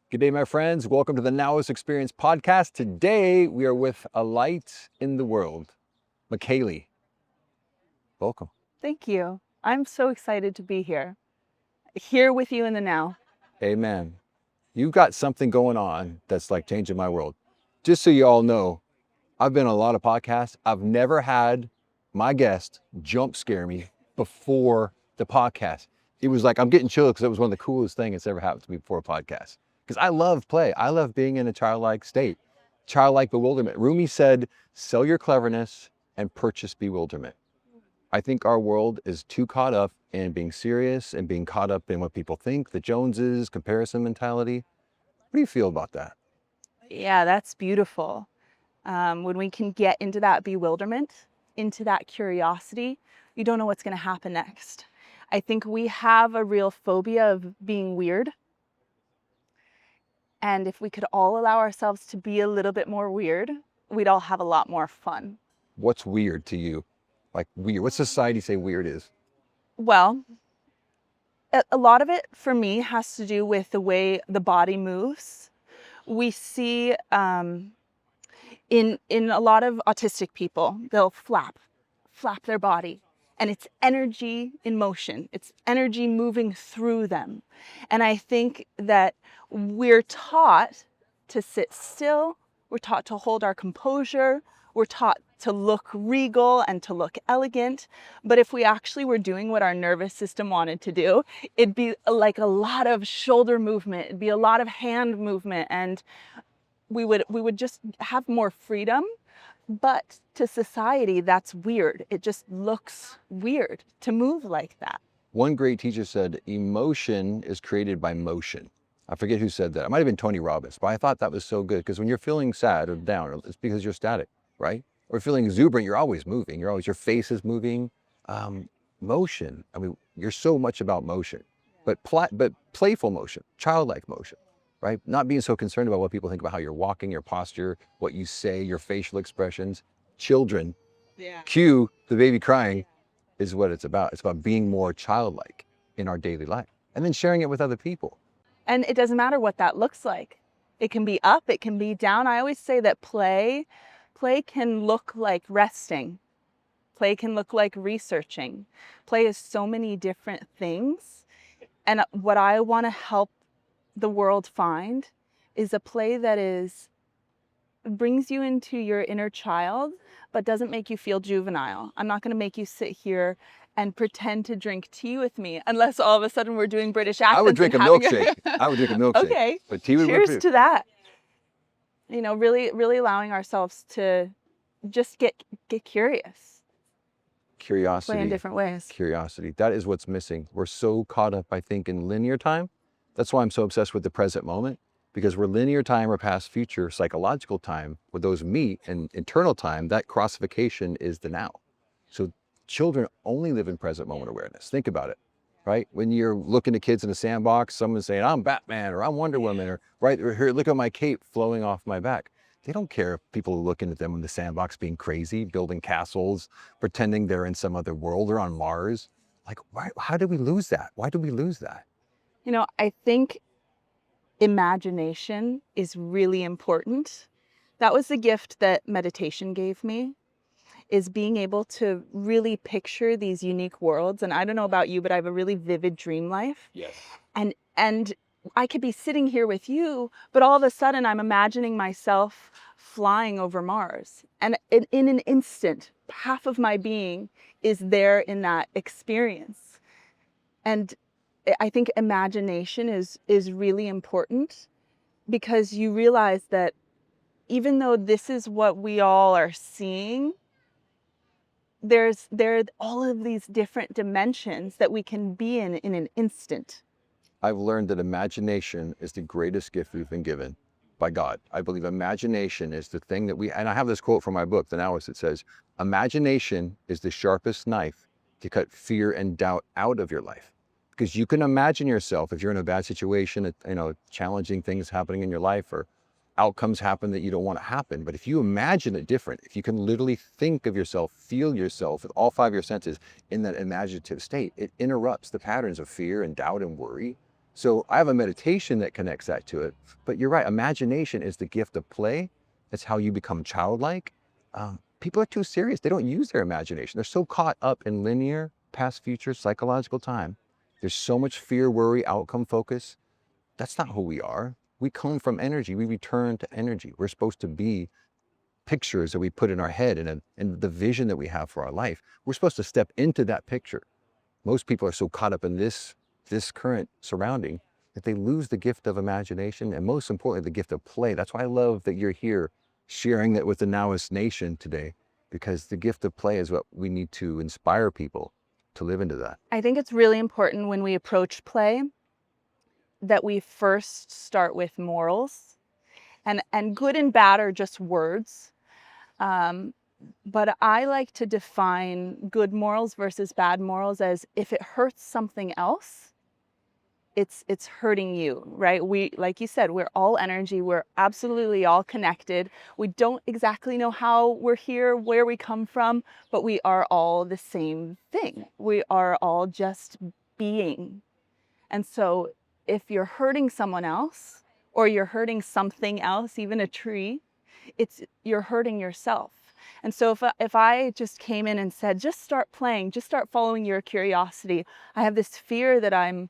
Good day, my friends. Welcome to the Now-ist Experience podcast. Today, we are with a light in the world, McCailey. Welcome. Thank you. I'm so excited to be here with you in the now. Amen. You've got something going on that's like changing my world. Just so you all know, I've been on a lot of podcasts. I've never had my guest jump scare me before the podcast. It was like, I'm getting chills because it was one of the coolest things that's ever happened to me before a podcast. Because I love play. I love being in a childlike state, childlike bewilderment. Rumi said, sell your cleverness and purchase bewilderment. I think our world is too caught up in being serious and being caught up in what people think, the Joneses, comparison mentality. What do you feel about that? Yeah, that's beautiful. When we can get into that bewilderment, into that curiosity, you don't know what's going to happen next. I think we have a real phobia of being weird. And if we could all allow ourselves to be a little bit more weird, we'd all have a lot more fun. What's weird to you? Like weird, what society say weird is? Well, a lot of it for me has to do with the way the body moves. We see in a lot of autistic people, they'll flap their body. And it's energy in motion. It's energy moving through them. And I think that we're taught to sit still. We're taught to hold our composure. We're taught to look regal and to look elegant. But if we actually were doing what our nervous system wanted to do, it'd be like a lot of shoulder movement. It'd be a lot of hand movement. And we would just have more freedom. But to society, that's weird. It just looks weird to move like that. One great teacher said, emotion is created by motion. I forget who said that. It might have been Tony Robbins, but I thought that was so good because when you're feeling sad or down, it's because you're static, right? Or feeling exuberant, you're always moving. Your face is moving. Motion, I mean, you're so much about motion, but playful motion, childlike motion. Right? Not being so concerned about what people think about how you're walking, your posture, what you say, your facial expressions. Children, cue the baby crying is what it's about. It's about being more childlike in our daily life and then sharing it with other people. And it doesn't matter what that looks like. It can be up, it can be down. I always say that play can look like resting. Play can look like researching. Play is so many different things. And what I want to help the world find is a play that brings you into your inner child, but doesn't make you feel juvenile. I'm not going to make you sit here and pretend to drink tea with me, unless all of a sudden we're doing British accents. I would drink a milkshake. I would drink a milkshake. Okay, but tea would cheers to that. You know, really allowing ourselves to just get curious. Curiosity. Play in different ways. Curiosity. That is what's missing. We're so caught up, I think, in linear time. That's why I'm so obsessed with the present moment, because we're linear time or past future psychological time, where those meet, and internal time, that crossification is the now. So children only live in present moment awareness. Think about it, right? When you're looking at kids in a sandbox, someone's saying, I'm Batman, or I'm Wonder Woman, or right, or here, look at my cape flowing off my back. They don't care if people are looking at them in the sandbox being crazy, building castles, pretending they're in some other world or on Mars. Like, why, how did we lose that? Why did we lose that? You know, I think imagination is really important. That was the gift that meditation gave me, is being able to really picture these unique worlds. And I don't know about you, but I have a really vivid dream life. Yes. And I could be sitting here with you, but all of a sudden I'm imagining myself flying over Mars. And in an instant, half of my being is there in that experience. And I think imagination is really important, because you realize that even though this is what we all are seeing, there are all of these different dimensions that we can be in an instant. I've learned that imagination is the greatest gift we've been given by God. I believe imagination is the thing that and I have this quote from my book, The Now-ist. It says, imagination is the sharpest knife to cut fear and doubt out of your life. Because you can imagine yourself, if you're in a bad situation, challenging things happening in your life, or outcomes happen that you don't want to happen. But if you imagine it different, if you can literally think of yourself, feel yourself with all five of your senses in that imaginative state, it interrupts the patterns of fear and doubt and worry. So I have a meditation that connects that to it. But you're right, imagination is the gift of play. It's how you become childlike. People are too serious. They don't use their imagination. They're so caught up in linear, past, future, psychological time. There's so much fear, worry, outcome focus. That's not who we are. We come from energy. We return to energy. We're supposed to be pictures that we put in our head and the vision that we have for our life. We're supposed to step into that picture. Most people are so caught up in this current surrounding that they lose the gift of imagination and, most importantly, the gift of play. That's why I love that you're here sharing that with the Now-ist Nation today, because the gift of play is what we need to inspire people to live into that. I think it's really important when we approach play that we first start with morals, and good and bad are just words. But I like to define good morals versus bad morals as if it hurts something else, it's hurting you, right? We, like you said, we're all energy. We're absolutely all connected. We don't exactly know how we're here, where we come from, but we are all the same thing. We are all just being. And so if you're hurting someone else, or you're hurting something else, even a tree, you're hurting yourself. And so if I just came in and said, just start playing, just start following your curiosity, I have this fear that I'm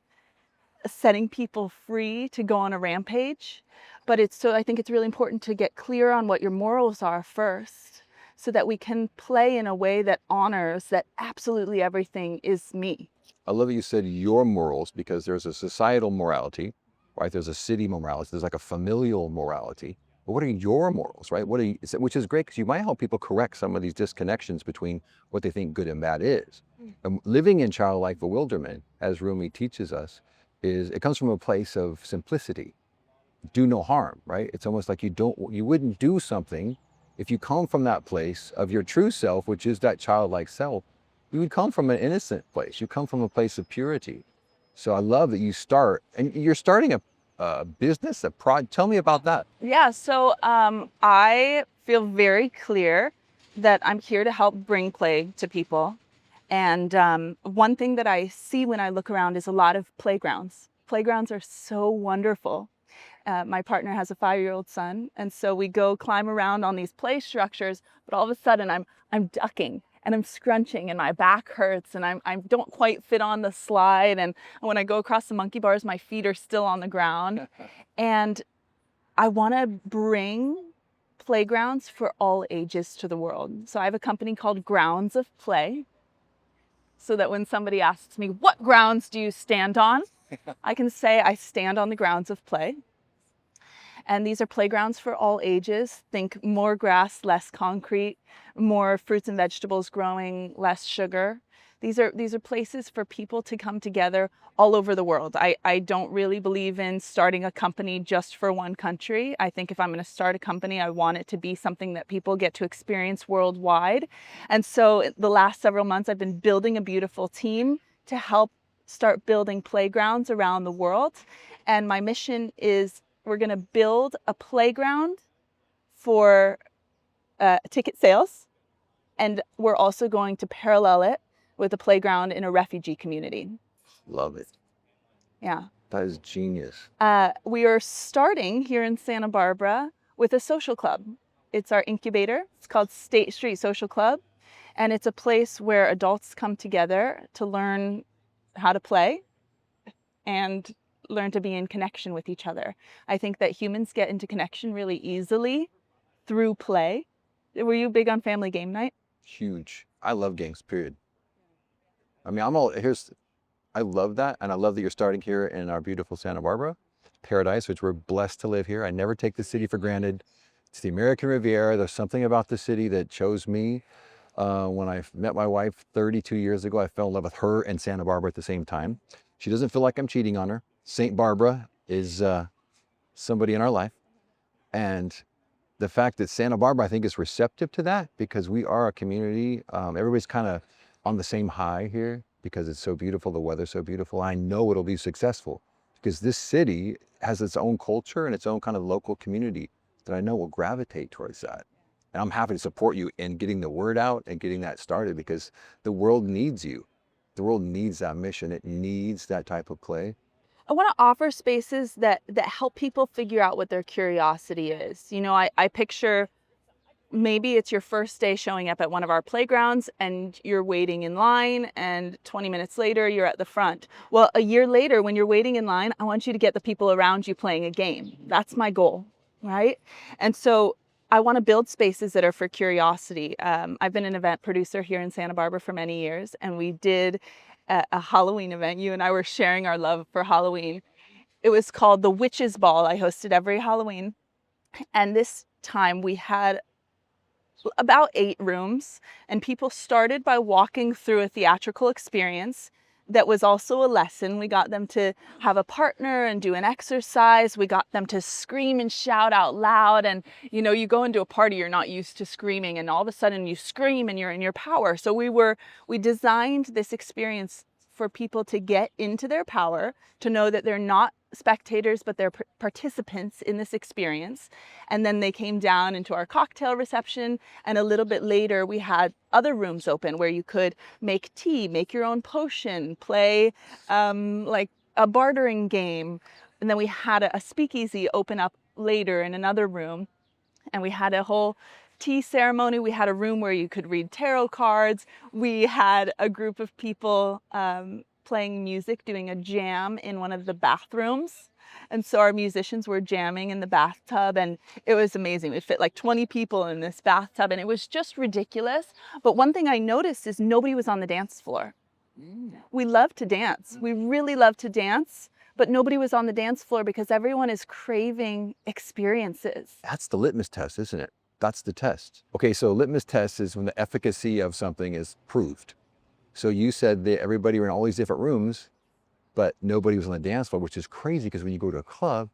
setting people free to go on a rampage. But I think it's really important to get clear on what your morals are first, so that we can play in a way that honors that absolutely everything is me. I love that you said your morals, because there's a societal morality, right? There's a city morality. There's like a familial morality. But what are your morals, right? Which is great, because you might help people correct some of these disconnections between what they think good and bad is. And living in childlike bewilderment, as Rumi teaches us, it comes from a place of simplicity. Do no harm, right? It's almost like you wouldn't do something if you come from that place of your true self, which is that childlike self. You would come from an innocent place. You come from a place of purity. So I love that you're starting a business, tell me about that. Yeah, so I feel very clear that I'm here to help bring play to people. And one thing that I see when I look around is a lot of playgrounds. Playgrounds are so wonderful. My partner has a 5-year-old son, and so we go climb around on these play structures, but all of a sudden I'm ducking and I'm scrunching and my back hurts and I don't quite fit on the slide. And when I go across the monkey bars, my feet are still on the ground. And I want to bring playgrounds for all ages to the world. So I have a company called Grounds of Play, so that when somebody asks me, what grounds do you stand on? I can say I stand on the grounds of play. And these are playgrounds for all ages. Think more grass, less concrete, more fruits and vegetables growing, less sugar. These are places for people to come together all over the world. I don't really believe in starting a company just for one country. I think if I'm going to start a company, I want it to be something that people get to experience worldwide. And so the last several months, I've been building a beautiful team to help start building playgrounds around the world. And my mission is we're going to build a playground for ticket sales. And we're also going to parallel it with a playground in a refugee community. Love it. Yeah. That is genius. We are starting here in Santa Barbara with a social club. It's our incubator. It's called State Street Social Club. And it's a place where adults come together to learn how to play and learn to be in connection with each other. I think that humans get into connection really easily through play. Were you big on family game night? Huge. I love games, period. I mean, I love that. And I love that you're starting here in our beautiful Santa Barbara paradise, which we're blessed to live here. I never take the city for granted. It's the American Riviera. There's something about the city that chose me. When I met my wife 32 years ago, I fell in love with her and Santa Barbara at the same time. She doesn't feel like I'm cheating on her. St. Barbara is somebody in our life. And the fact that Santa Barbara, I think, is receptive to that, because we are a community. Everybody's kind of on the same high here because it's so beautiful, the weather's so beautiful. I know it'll be successful because this city has its own culture and its own kind of local community that I know will gravitate towards that. And I'm happy to support you in getting the word out and getting that started, because the world needs you. The world needs that mission. It needs that type of play. I want to offer spaces that help people figure out what their curiosity is. I picture maybe it's your first day showing up at one of our playgrounds and you're waiting in line, and 20 minutes later you're at the front. Well, a year later, when you're waiting in line, I want you to get the people around you playing a game. That's my goal, right? And so I want to build spaces that are for curiosity. I've been an event producer here in Santa Barbara for many years, and we did a Halloween event. You and I were sharing our love for Halloween. It was called the Witches Ball. I hosted every Halloween. And this time we had about 8 rooms, and people started by walking through a theatrical experience that was also a lesson. We got them to have a partner and do an exercise. We got them to scream and shout out loud. And you go into a party, you're not used to screaming, and all of a sudden you scream and you're in your power. So we designed this experience for people to get into their power, to know that they're not spectators, but they're participants in this experience. And then they came down into our cocktail reception, and a little bit later we had other rooms open where you could make tea, make your own potion, play like a bartering game. And then we had a speakeasy open up later in another room, and we had a whole tea ceremony. We had a room where you could read tarot cards. We had a group of people playing music, doing a jam in one of the bathrooms. And so our musicians were jamming in the bathtub, and it was amazing. We fit like 20 people in this bathtub, and it was just ridiculous. But one thing I noticed is nobody was on the dance floor. We love to dance. We really love to dance, but nobody was on the dance floor because everyone is craving experiences. That's the litmus test, isn't it? That's the test. Okay, so litmus test is when the efficacy of something is proved. So you said that everybody were in all these different rooms, but nobody was on the dance floor, which is crazy because when you go to a club,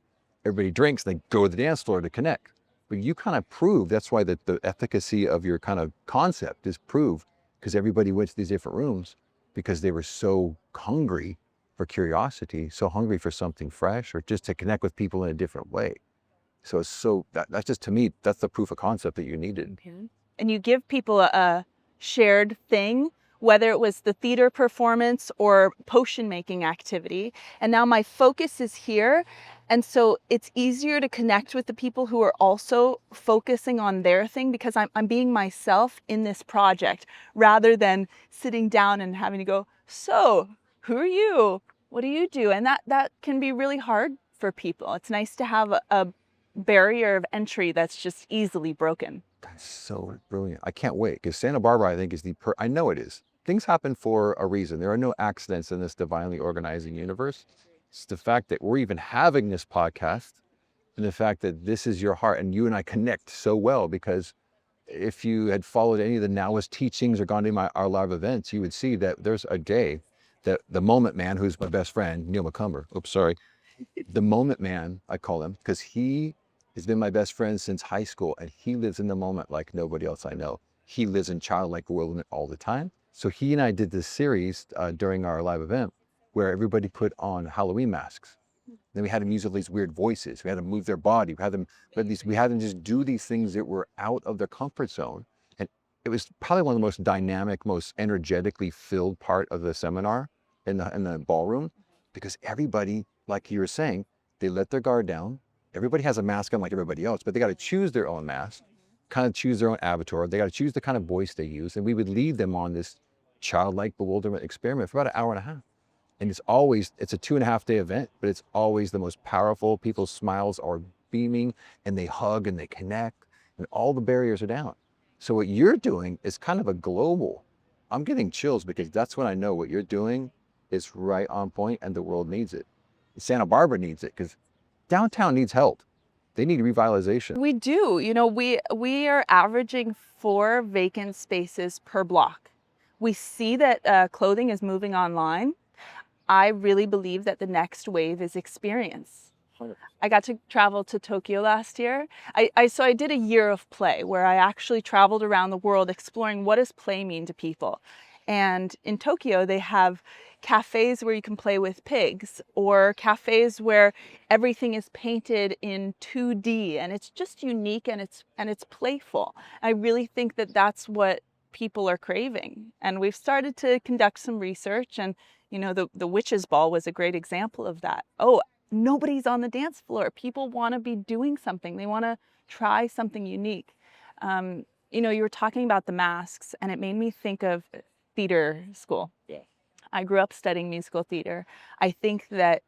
everybody drinks, they go to the dance floor to connect. But you kind of proved, that's why the efficacy of your kind of concept is proved, because everybody went to these different rooms because they were so hungry for curiosity, so hungry for something fresh, or just to connect with people in a different way. So that's just, to me, that's the proof of concept that you needed. And you give people a shared thing, whether it was the theater performance or potion making activity. And now my focus is here. And so it's easier to connect with the people who are also focusing on their thing, because I'm being myself in this project, rather than sitting down and having to go, so who are you? What do you do? And that can be really hard for people. It's nice to have a barrier of entry that's just easily broken. That's so brilliant. I can't wait, because Santa Barbara, I think, is I know it is. Things happen for a reason. There are no accidents in this divinely organizing universe. It's the fact that we're even having this podcast, and the fact that this is your heart, and you and I connect so well, because if you had followed any of the Now-ist teachings or gone to our live events, you would see that there's a day that the moment man, who's my best friend, Neil McCumber, the moment man, I call him, because he has been my best friend since high school, and he lives in the moment like nobody else I know. He lives in childlike bewilderment all the time. So he and I did this series during our live event where everybody put on Halloween masks. Then we had them use all these weird voices. We had them move their body. We had them just do these things that were out of their comfort zone. And it was probably one of the most dynamic, most energetically filled part of the seminar in the ballroom, because everybody, like you were saying, they let their guard down. Everybody has a mask on like everybody else, but they got to choose their own mask, kind of choose their own avatar. They got to choose the kind of voice they use. And we would lead them on this childlike bewilderment experiment for about an hour and a half. And it's a 2.5 day event, but it's always the most powerful. People's smiles are beaming, and they hug and they connect, and all the barriers are down. So what you're doing is kind of a global. I'm getting chills, because that's when I know what you're doing is right on point, and the world needs it. Santa Barbara needs it, because downtown needs help. They need revitalization. We do. We are averaging 4 vacant spaces per block. We see that clothing is moving online. I really believe that the next wave is experience. I got to travel to Tokyo last year. So I did a year of play where I actually traveled around the world exploring what does play mean to people. And in Tokyo, they have cafes where you can play with pigs, or cafes where everything is painted in 2D, and it's just unique, and it's playful. I really think that that's what people are craving. And we've started to conduct some research, and the witch's ball was a great example of that. Oh, nobody's on the dance floor. People want to be doing something. They want to try something unique. You were talking about the masks, and it made me think of theater school. Yeah. I grew up studying musical theater. I think that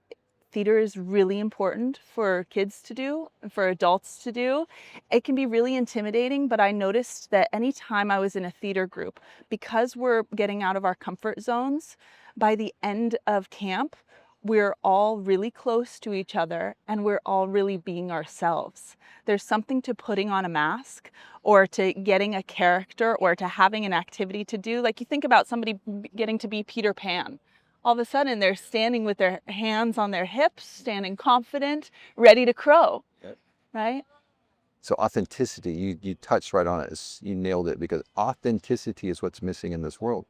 theater is really important for kids to do, for adults to do. It can be really intimidating, but I noticed that anytime I was in a theater group, because we're getting out of our comfort zones, by the end of camp, we're all really close to each other and we're all really being ourselves. There's something to putting on a mask or to getting a character or to having an activity to do. Like you think about somebody getting to be Peter Pan. All of a sudden they're standing with their hands on their hips, standing confident, ready to crow, Yep. right? So authenticity, you touched right on it. You nailed it, because authenticity is what's missing in this world.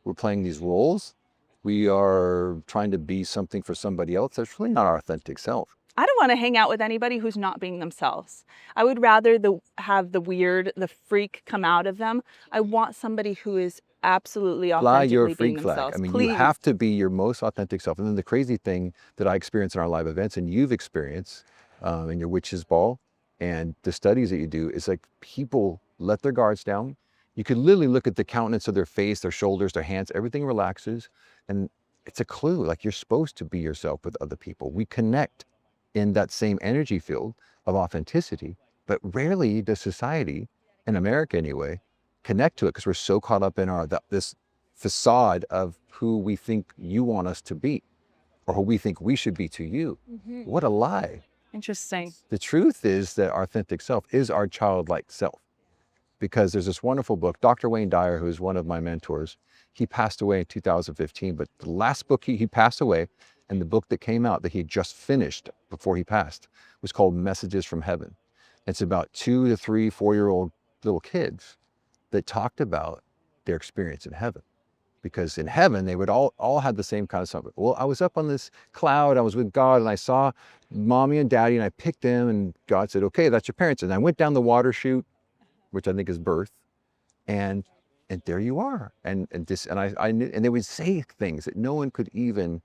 We're playing these roles. We are trying to be something for somebody else. That's really not our authentic self. I don't want to hang out with anybody who's not being themselves. I would rather have the weird, the freak come out of them. I want somebody who is absolutely Fly your authentically being freak flag. themselves. I mean, Please. you have to be your most authentic self. And then the crazy thing that I experience in our live events, and you've experienced in your witch's ball and the studies that you do, is like people let their guards down. You could literally look at the countenance of their face, their shoulders, their hands, everything relaxes. And it's a clue, like you're supposed to be yourself with other people. We connect in that same energy field of authenticity, but rarely does society, in America anyway, connect to it, because we're so caught up in this facade of who we think you want us to be or who we think we should be to you. Mm-hmm. What a lie. Interesting. The truth is that our authentic self is our childlike self, because there's this wonderful book, Dr. Wayne Dyer, who's one of my mentors. He passed away in 2015, but the last book he passed away, and the book that came out that he had just finished before he passed, was called Messages from Heaven. It's about 2 to 3, 4-year-old little kids that talked about their experience in heaven. Because in heaven, they would all had the same kind of stuff. Well, I was up on this cloud, I was with God, and I saw mommy and daddy, and I picked them, and God said, okay, that's your parents. And I went down the water chute, which I think is birth, and there you are. And I knew, and they would say things that no one could even,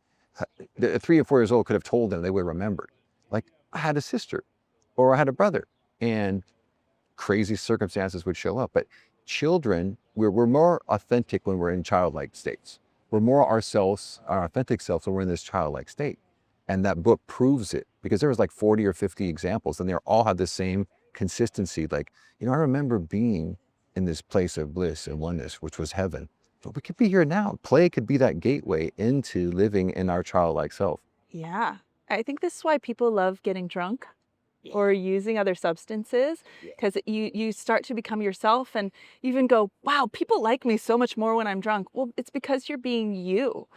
3 or 4 years old could have told them, they would have remembered. Like, I had a sister, or I had a brother, and crazy circumstances would show up. But children, we're more authentic when we're in childlike states. We're more ourselves, our authentic selves, when we're in this childlike state. And that book proves it, because there was like 40 or 50 examples, and they all had the same consistency. Like, I remember being in this place of bliss and oneness, which was heaven. But we could be here now. Play could be that gateway into living in our childlike self. Yeah. I think this is why people love getting drunk or using other substances, because you start to become yourself, and you even go, wow, people like me so much more when I'm drunk. Well, it's because you're being you.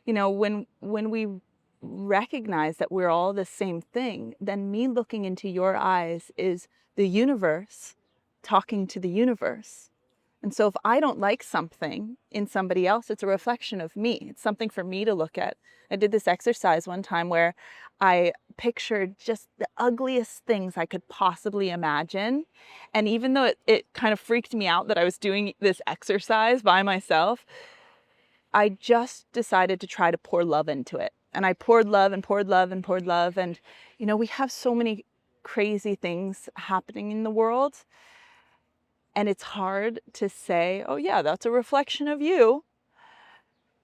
Yeah. When we recognize that we're all the same thing, then me looking into your eyes is the universe talking to the universe. And so if I don't like something in somebody else, it's a reflection of me. It's something for me to look at. I did this exercise one time where I pictured just the ugliest things I could possibly imagine. And even though it kind of freaked me out that I was doing this exercise by myself, I just decided to try to pour love into it. And I poured love and poured love and poured love. And, we have so many crazy things happening in the world. And it's hard to say, oh yeah, that's a reflection of you.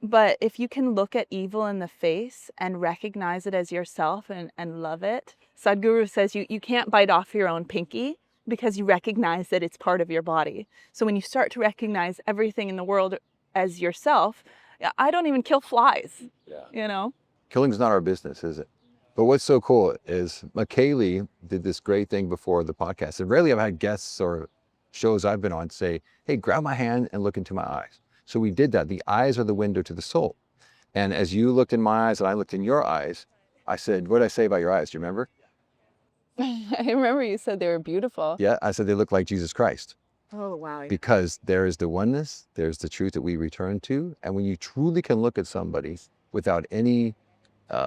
But if you can look at evil in the face and recognize it as yourself and love it, Sadhguru says you can't bite off your own pinky, because you recognize that it's part of your body. So when you start to recognize everything in the world as yourself, I don't even kill flies, Killing's not our business, is it? But what's so cool is McCailey did this great thing before the podcast. And rarely have I had guests or shows I've been on say, hey, grab my hand and look into my eyes. So we did that. The eyes are the window to the soul. And as you looked in my eyes and I looked in your eyes, I said, what did I say about your eyes? Do you remember? I remember you said they were beautiful. Yeah, I said they look like Jesus Christ. Oh, wow. Because there is the oneness, there's the truth that we return to. And when you truly can look at somebody without any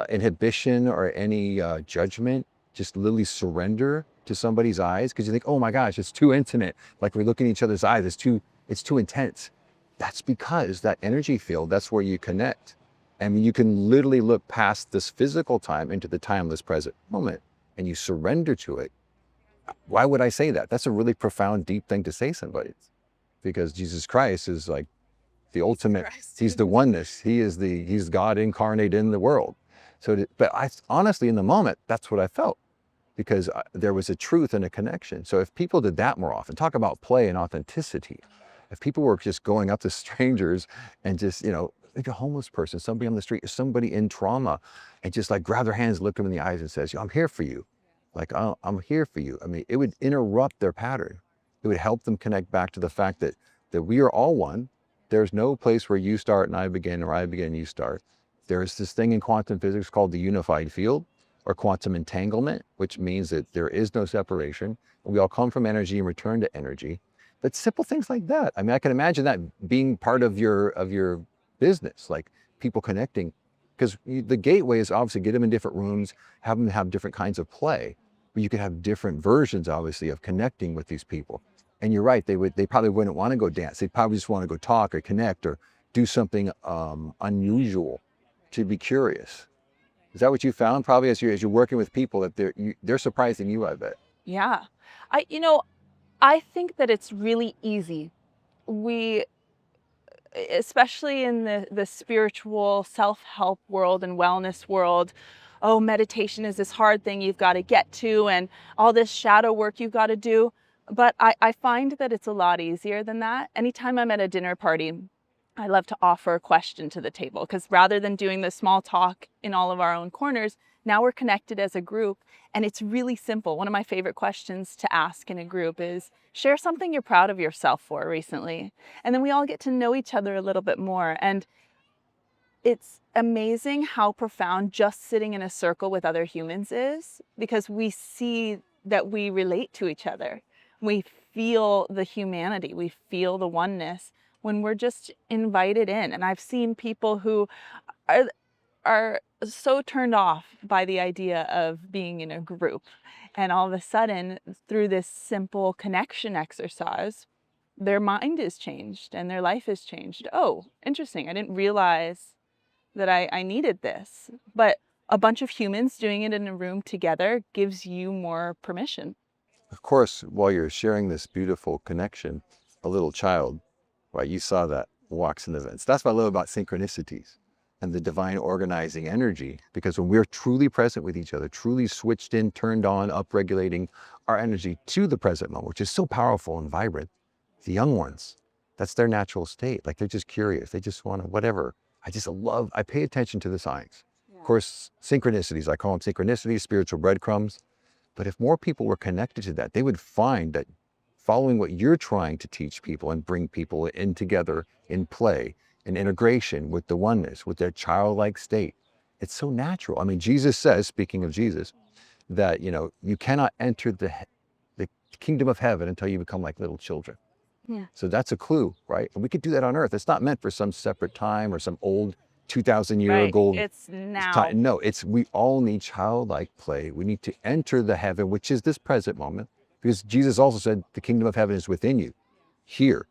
inhibition or any judgment, just literally surrender to somebody's eyes, because you think, oh my gosh, it's too intimate. Like we're looking in each other's eyes, it's too It's too intense. That's because that energy field, that's where you connect. And you can literally look past this physical time into the timeless present moment, and you surrender to it. Why would I say that? That's a really profound, deep thing to say to somebody, because Jesus Christ is like the ultimate, he's the oneness. He's God incarnate in the world. But I honestly, in the moment, that's what I felt, because there was a truth and a connection. So if people did that more often, talk about play and authenticity. If people were just going up to strangers and just, like a homeless person, somebody on the street, somebody in trauma, and just like grab their hands, look them in the eyes and says, I'm here for you. Like, I'm here for you. I mean, it would interrupt their pattern. It would help them connect back to the fact that we are all one. There's no place where you start and I begin, or I begin and you start. There's this thing in quantum physics called the unified field, or quantum entanglement, which means that there is no separation. We all come from energy and return to energy. But simple things like that. I mean, I can imagine that being part of your business, like people connecting, because the gateway is obviously get them in different rooms, have them have different kinds of play, but you could have different versions, obviously, of connecting with these people. And you're right, they probably wouldn't want to go dance. They'd probably just want to go talk or connect or do something unusual, to be curious. Is that what you found probably as you're working with people, that they're surprising you, I bet? Yeah. I think that it's really easy. We, especially in the spiritual self-help world and wellness world, oh, meditation is this hard thing you've got to get to, and all this shadow work you've got to do. But I find that it's a lot easier than that. Anytime I'm at a dinner party, I love to offer a question to the table, because rather than doing the small talk in all of our own corners, now we're connected as a group, and it's really simple. One of my favorite questions to ask in a group is, share something you're proud of yourself for recently. And then we all get to know each other a little bit more. And it's amazing how profound just sitting in a circle with other humans is, because we see that we relate to each other. We feel the humanity, we feel the oneness when we're just invited in. And I've seen people who are so turned off by the idea of being in a group. And all of a sudden, through this simple connection exercise, their mind is changed and their life is changed. Oh, interesting. I didn't realize that I needed this. But a bunch of humans doing it in a room together gives you more permission. Of course, while you're sharing this beautiful connection, a little child, right, you saw that, walks in the vents. That's what I love about synchronicities and the divine organizing energy, because when we're truly present with each other, truly switched in, turned on, upregulating our energy to the present moment, which is so powerful and vibrant, the young ones, that's their natural state. Like, they're just curious. They just want to, whatever. I pay attention to the signs. Yeah. Of course, synchronicities, I call them synchronicities, spiritual breadcrumbs. But if more people were connected to that, they would find that following what you're trying to teach people and bring people in together in play, in integration with the oneness, with their childlike state, it's so natural. I mean, Jesus says, speaking of Jesus, that, you cannot enter the kingdom of heaven until you become like little children. Yeah. So that's a clue, right? And we could do that on earth. It's not meant for some separate time or some old 2,000-year-old. It's now. Time. No, we all need childlike play. We need to enter the heaven, which is this present moment, because Jesus also said the kingdom of heaven is within you, here,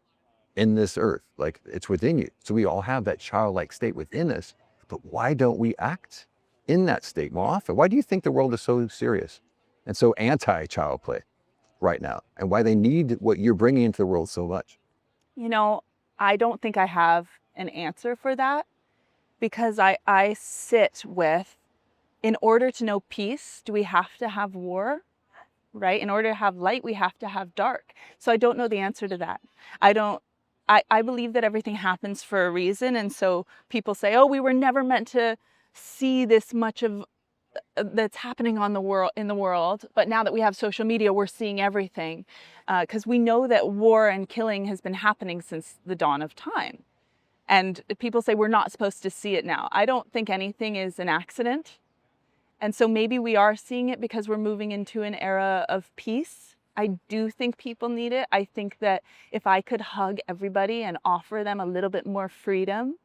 in this earth. Like, it's within you. So we all have that childlike state within us. But why don't we act in that state more often? Why do you think the world is so serious and so anti-child play right now, and why they need what you're bringing into the world so much? I don't think I have an answer for that, because I sit with, in order to know peace, do we have to have war, right? In order to have light, we have to have dark. So I don't know the answer to that. I believe that everything happens for a reason. And so people say, oh, we were never meant to see this much of that's happening in the world. But now that we have social media, we're seeing everything, because we know that war and killing has been happening since the dawn of time. And people say we're not supposed to see it now. I don't think anything is an accident. And so maybe we are seeing it because we're moving into an era of peace. I do think people need it. I think that if I could hug everybody and offer them a little bit more freedom,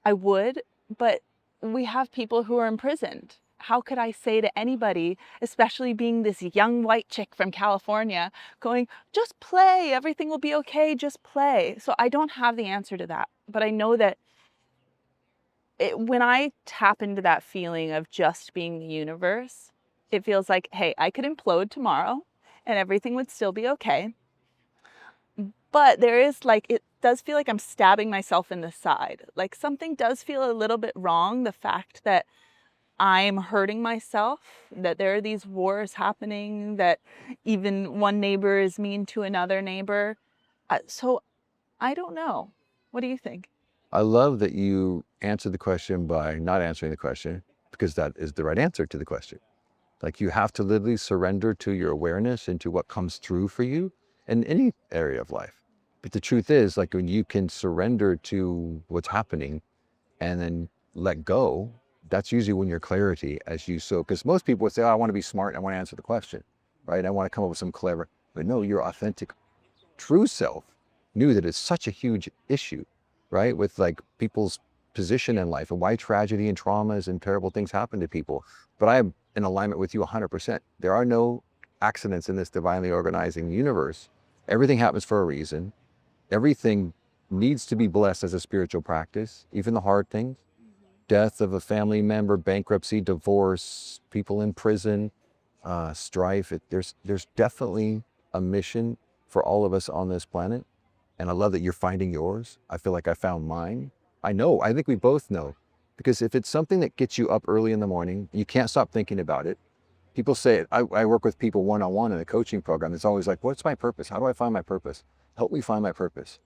I would. But we have people who are imprisoned. how could I say to anybody, especially being this young white chick from California, going, just play, everything will be okay, just play. So I don't have the answer to that. But I know that when I tap into that feeling of just being the universe, it feels like, hey, I could implode tomorrow and everything would still be okay. But there is like, it does feel like I'm stabbing myself in the side. Like something does feel a little bit wrong. The fact that I'm hurting myself, that there are these wars happening, that even one neighbor is mean to another neighbor. So I don't know. What do you think? I love that you answered the question by not answering the question, because that is the right answer to the question. Like you have to literally surrender to your awareness and to what comes through for you in any area of life. But the truth is, like when you can surrender to what's happening and then let go, that's usually when your clarity as you so, because most people would say, oh, I want to be smart, I want to answer the question, right? I want to come up with some clever, but no, your authentic, true self knew that it's such a huge issue, right? With like people's position in life and why tragedy and traumas and terrible things happen to people. But I am in alignment with you 100%. There are no accidents in this divinely organizing universe. Everything happens for a reason. Everything needs to be blessed as a spiritual practice, even the hard things. Death of a family member, bankruptcy, divorce, people in prison, strife. There's definitely a mission for all of us on this planet. And I love that you're finding yours. I feel like I found mine. I think we both know. Because if it's something that gets you up early in the morning, you can't stop thinking about it. People say, I work with people one-on-one in a coaching program. It's always like, what's my purpose? How do I find my purpose? Help me find my purpose.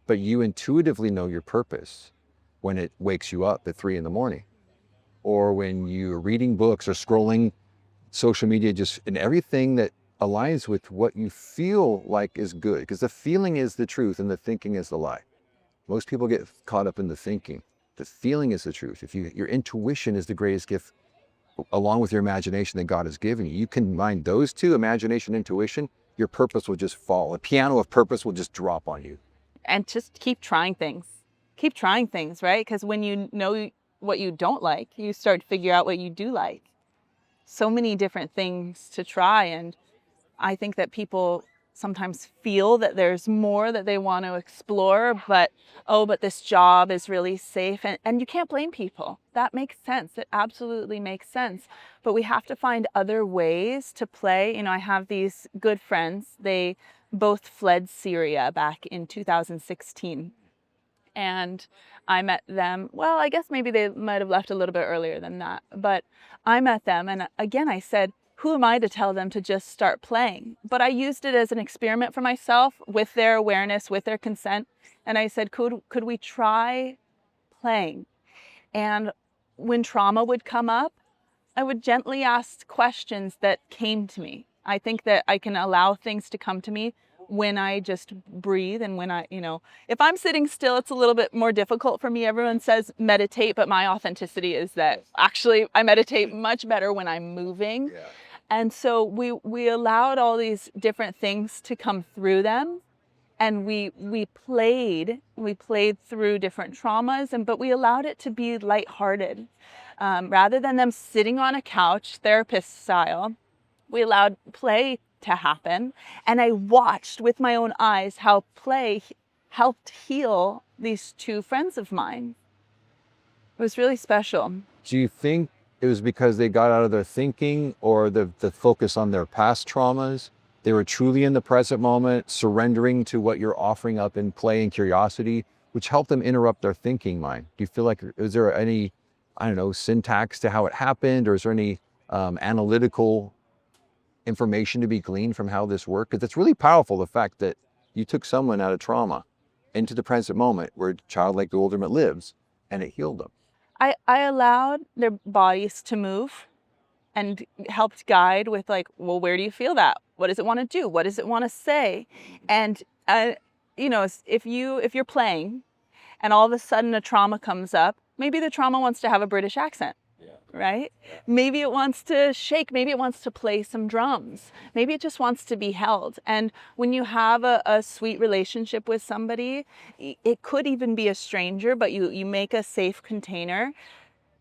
But you intuitively know your purpose when it wakes you up at 3 in the morning, or when you're reading books or scrolling social media, just in everything that aligns with what you feel like is good, because the feeling is the truth and the thinking is the lie. Most people get caught up in the thinking. The feeling is the truth. Your intuition is the greatest gift, along with your imagination that God has given you. You combine those two, imagination, intuition, your purpose will just fall. A piano of purpose will just drop on you. And just keep trying things. Keep trying things, right? Because when you know what you don't like, you start to figure out what you do like. So many different things to try. And I think that people sometimes feel that there's more that they want to explore, but this job is really safe. And you can't blame people. That makes sense. It absolutely makes sense. But we have to find other ways to play. You know, I have these good friends. They both fled Syria back in 2016. And I met them, well, I guess maybe they might have left a little bit earlier than that. But I met them, and again, I said, who am I to tell them to just start playing? But I used it as an experiment for myself with their awareness, with their consent. And I said, could we try playing? And when trauma would come up, I would gently ask questions that came to me. I think that I can allow things to come to me when I just breathe, and when if I'm sitting still, it's a little bit more difficult for me. Everyone says meditate, but my authenticity is that actually I meditate much better when I'm moving. Yeah. And so we allowed all these different things to come through them, and we played through different traumas, but we allowed it to be lighthearted. Rather than them sitting on a couch, therapist style, we allowed play to happen. And I watched with my own eyes how play helped heal these two friends of mine. It was really special. Do you think it was because they got out of their thinking, or the focus on their past traumas? They were truly in the present moment, surrendering to what you're offering up in play and curiosity, which helped them interrupt their thinking mind. Do you feel like, is there any, syntax to how it happened, or is there any analytical information to be gleaned from how this worked? Because it's really powerful, the fact that you took someone out of trauma into the present moment where childlike bewilderment lives, and it healed them. I allowed their bodies to move and helped guide with where do you feel that? What does it want to do? What does it want to say? And, if you're playing and all of a sudden a trauma comes up, maybe the trauma wants to have a British accent. Right? Yeah. Maybe it wants to shake. Maybe it wants to play some drums. Maybe it just wants to be held. And when you have a sweet relationship with somebody, it could even be a stranger, but you make a safe container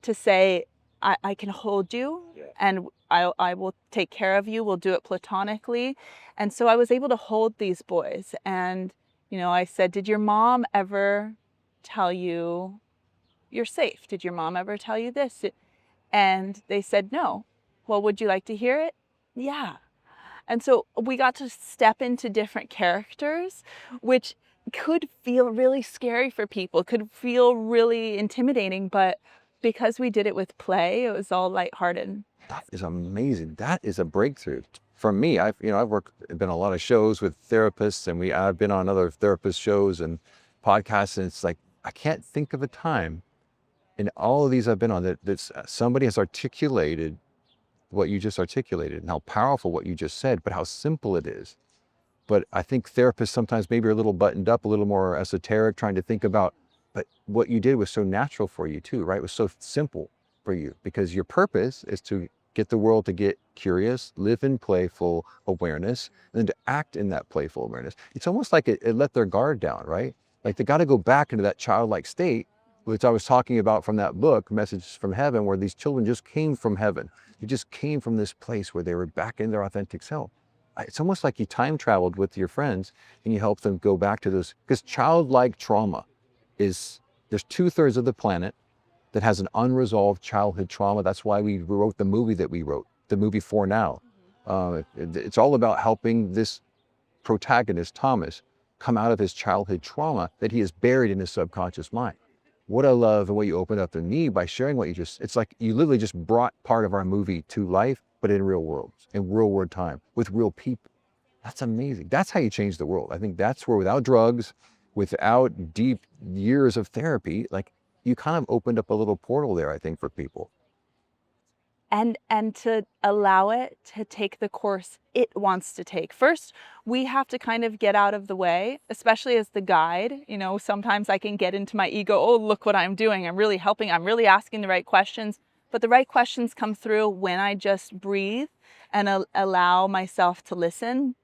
to say, I can hold you, and I will take care of you. We'll do it platonically. And so I was able to hold these boys. And, I said, did your mom ever tell you you're safe? Did your mom ever tell you this? And they said, no. Well, would you like to hear it? Yeah. And so we got to step into different characters, which could feel really scary for people, could feel really intimidating, but because we did it with play, it was all lighthearted. That is amazing. That is a breakthrough. For me, I've been on a lot of shows with therapists, and I've been on other therapist shows and podcasts, and it's like, I can't think of a time in all of these I've been on that somebody has articulated what you just articulated and how powerful what you just said, but how simple it is. But I think therapists sometimes maybe are a little buttoned up, a little more esoteric, trying to think about, but what you did was so natural for you too, right? It was so simple for you, because your purpose is to get the world to get curious, live in playful awareness, and then to act in that playful awareness. It's almost like it let their guard down, right? Like they got to go back into that childlike state, which I was talking about from that book, Messages from Heaven, where these children just came from heaven. They just came from this place where they were back in their authentic self. It's almost like you time traveled with your friends and you help them go back to those, because childlike trauma there's 2/3 of the planet that has an unresolved childhood trauma. That's why we wrote the movie that we wrote, the movie For Now. It's all about helping this protagonist, Thomas, come out of his childhood trauma that he has buried in his subconscious mind. What I love and what you opened up to me by sharing what it's like you literally just brought part of our movie to life, but in real world, in real world time, with real people. That's amazing. That's how you change the world. I think that's where, without drugs, without deep years of therapy, like you kind of opened up a little portal there, I think, for people. And to allow it to take the course it wants to take. First, we have to kind of get out of the way, especially as the guide. Sometimes I can get into my ego. Oh, look what I'm doing. I'm really helping. I'm really asking the right questions. But the right questions come through when I just breathe and allow myself to listen.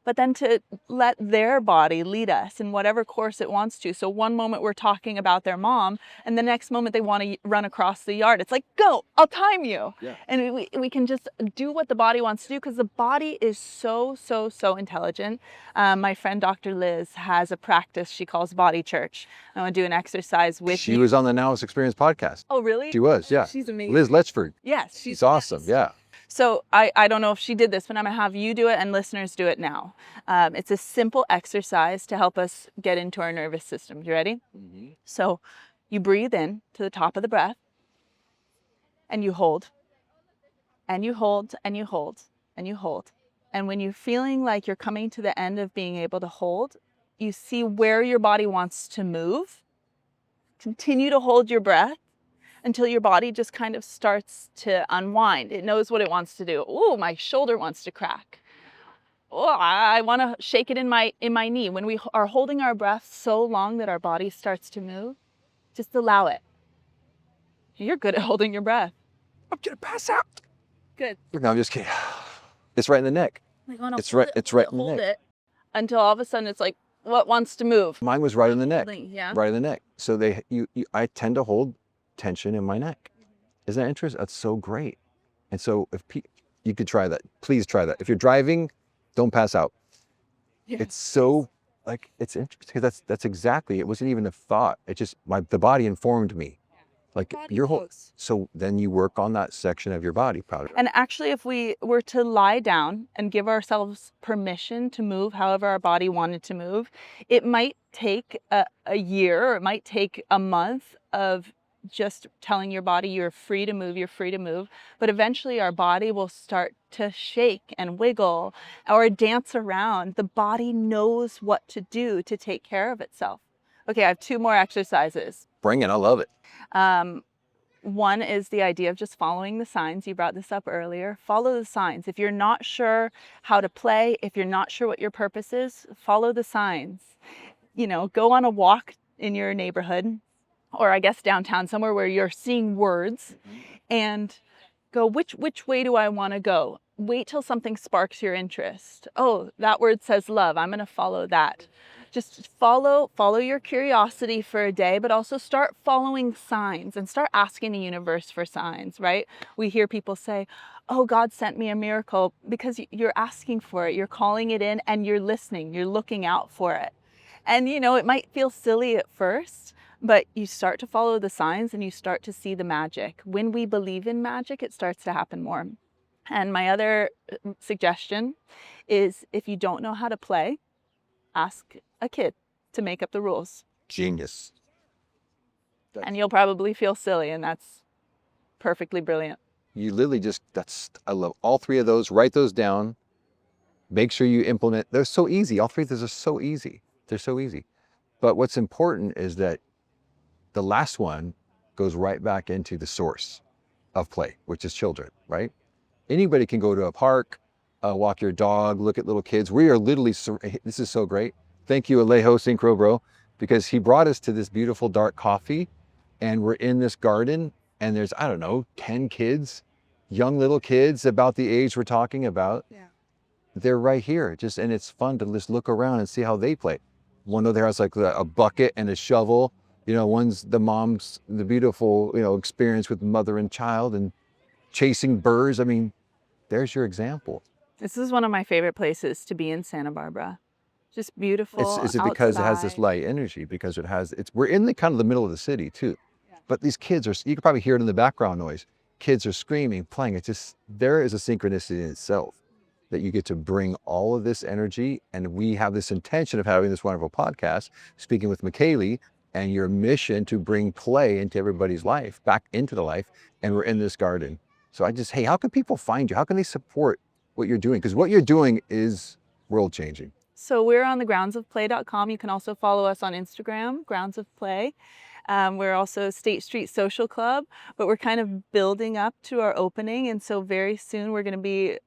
But then to let their body lead us in whatever course it wants to. So one moment we're talking about their mom, and the next moment they want to run across the yard. It's like, go, I'll time you. Yeah. And we can just do what the body wants to do, because the body is so, so, so intelligent. My friend Dr. Liz has a practice she calls body church. I want to do an exercise with She was on the Now-ist Experience podcast. Oh, really? She was, yeah. She's amazing. Liz Letchford. Yes. She's awesome, yeah. So I don't know if she did this, but I'm going to have you do it and listeners do it now. It's a simple exercise to help us get into our nervous system. You ready? Mm-hmm. So you breathe in to the top of the breath, and you hold, and you hold, and you hold, and you hold. And when you're feeling like you're coming to the end of being able to hold, you see where your body wants to move. Continue to hold your breath until your body just kind of starts to unwind. It knows what it wants to do. Oh, my shoulder wants to crack. Oh, I want to shake it in my knee. When we are holding our breath so long that our body starts to move, just allow it. You're good at holding your breath. I'm gonna pass out. Good. No, I'm just kidding. It's right in the neck. It's right in the neck. Until all of a sudden it's like, what wants to move? Mine was right in the neck. Yeah. Right in the neck. So I tend to hold tension in my neck. Isn't that interesting? That's so great. And so if you could try that, please try that. If you're driving, don't pass out. Yeah. It's so it's interesting, because that's exactly, it wasn't even a thought. It just, the body informed me. Like your whole, so then you work on that section of your body, probably. And actually, if we were to lie down and give ourselves permission to move however our body wanted to move, it might take a year, or it might take a month of just telling your body you're free to move, you're free to move. But eventually our body will start to shake and wiggle or dance around. The body knows what to do to take care of itself. Okay, I have 2 more exercises. Bring it, I love it. One is the idea of just following the signs. You brought this up earlier. Follow the signs. If you're not sure how to play, if you're not sure what your purpose is, follow the signs. Go on a walk in your neighborhood, or I guess downtown, somewhere where you're seeing words, and go, which way do I want to go? Wait till something sparks your interest. Oh, that word says love. I'm going to follow that. Just follow your curiosity for a day, but also start following signs and start asking the universe for signs, right? We hear people say, oh, God sent me a miracle, because you're asking for it, you're calling it in, and you're listening, you're looking out for it. And it might feel silly at first, but you start to follow the signs and you start to see the magic. When we believe in magic, it starts to happen more. And my other suggestion is, if you don't know how to play, ask a kid to make up the rules. Genius. And you'll probably feel silly, and that's perfectly brilliant. You literally I love all three of those. Write those down. Make sure you implement. They're so easy. All three of those are so easy. They're so easy. But what's important is that the last one goes right back into the source of play, which is children, right? Anybody can go to a park, walk your dog, look at little kids. We are literally, this is so great. Thank you, Alejo Synchro Bro, because he brought us to this beautiful dark coffee, and we're in this garden, and there's, I don't know, 10 kids, young little kids about the age we're talking about. Yeah. They're right here, and it's fun to just look around and see how they play. One of there has like a bucket and a shovel. One's the beautiful, experience with mother and child and chasing birds. I mean, there's your example. This is one of my favorite places to be in Santa Barbara. Just beautiful. Is it because it has this light energy? Because we're in the kind of the middle of the city too. Yeah. But these kids you can probably hear it in the background noise. Kids are screaming, playing. There is a synchronicity in itself that you get to bring all of this energy. And we have this intention of having this wonderful podcast, speaking with McCailey, and your mission to bring play into everybody's life, back into the life. And we're in this garden. So hey, how can people find you? How can they support what you're doing? Because what you're doing is world changing. So we're on the groundsofplay.com. You can also follow us on Instagram, Grounds of Play. We're also State Street Social Club, but we're kind of building up to our opening. And so very soon we're going to be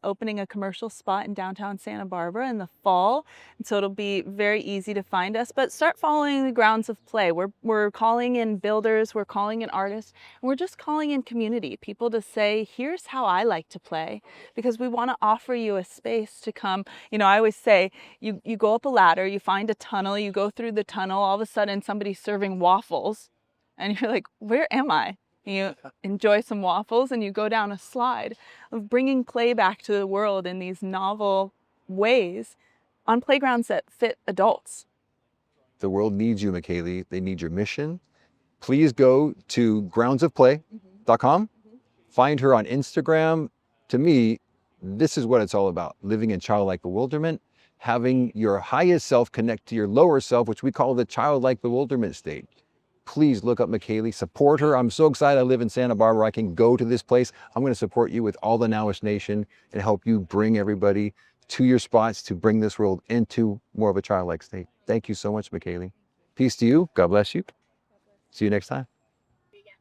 opening a commercial spot in downtown Santa Barbara in the fall. And so it'll be very easy to find us, but start following the Grounds of Play. We're calling in builders, we're calling in artists, and we're just calling in community, people to say, here's how I like to play, because we want to offer you a space to come. I always say, you go up a ladder, you find a tunnel, you go through the tunnel, all of a sudden somebody's serving waffles, and you're like, where am I? You enjoy some waffles and you go down a slide of bringing play back to the world in these novel ways on playgrounds that fit adults. The world needs you, McCailey. They need your mission. Please go to groundsofplay.com. Find her on Instagram. To me, this is what it's all about. Living in childlike bewilderment, having your highest self connect to your lower self, which we call the childlike bewilderment state. Please look up McCailey, support her. I'm so excited I live in Santa Barbara. I can go to this place. I'm going to support you with all the Now-ist Nation and help you bring everybody to your spots to bring this world into more of a childlike state. Thank you so much, McCailey. Peace to you. God bless you. See you next time.